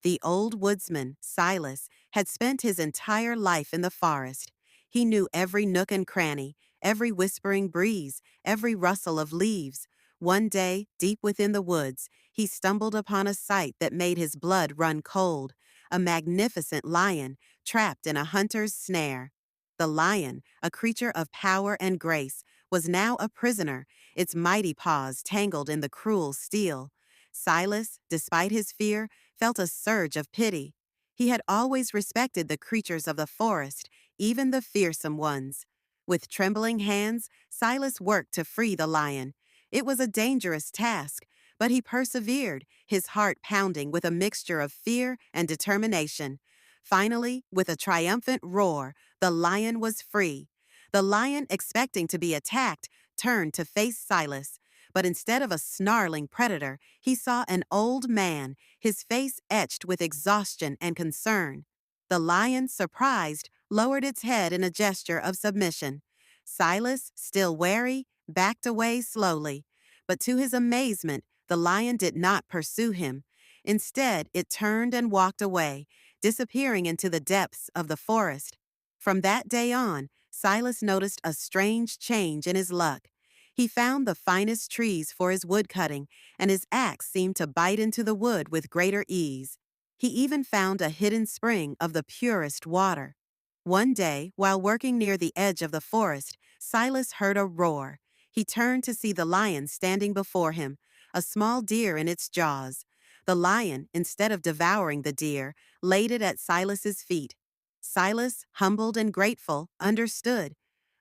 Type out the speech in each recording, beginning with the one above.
The old woodsman, Silas, had spent his entire life in the forest. He knew every nook and cranny, every whispering breeze, every rustle of leaves. One day, deep within the woods, he stumbled upon a sight that made his blood run cold: a magnificent lion trapped in a hunter's snare. The lion, a creature of power and grace, was now a prisoner, its mighty paws tangled in the cruel steel. Silas, despite his fear, felt a surge of pity. He had always respected the creatures of the forest, even the fearsome ones. With trembling hands, Silas worked to free the lion. It was a dangerous task, but he persevered, his heart pounding with a mixture of fear and determination. Finally, with a triumphant roar, the lion was free. The lion, expecting to be attacked, turned to face Silas. But instead of a snarling predator, he saw an old man, his face etched with exhaustion and concern. The lion, surprised, lowered its head in a gesture of submission. Silas, still wary, backed away slowly. But to his amazement, the lion did not pursue him. Instead, it turned and walked away, disappearing into the depths of the forest. From that day on, Silas noticed a strange change in his luck. He found the finest trees for his woodcutting, and his axe seemed to bite into the wood with greater ease. He even found a hidden spring of the purest water. One day, while working near the edge of the forest, Silas heard a roar. He turned to see the lion standing before him, a small deer in its jaws. The lion, instead of devouring the deer, laid it at Silas's feet. Silas, humbled and grateful, understood.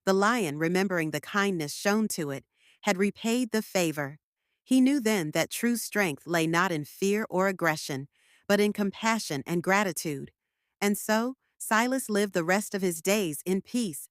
The lion, remembering the kindness shown to it, had repaid the favor. He knew then that true strength lay not in fear or aggression, but in compassion and gratitude. And so, Silas lived the rest of his days in peace,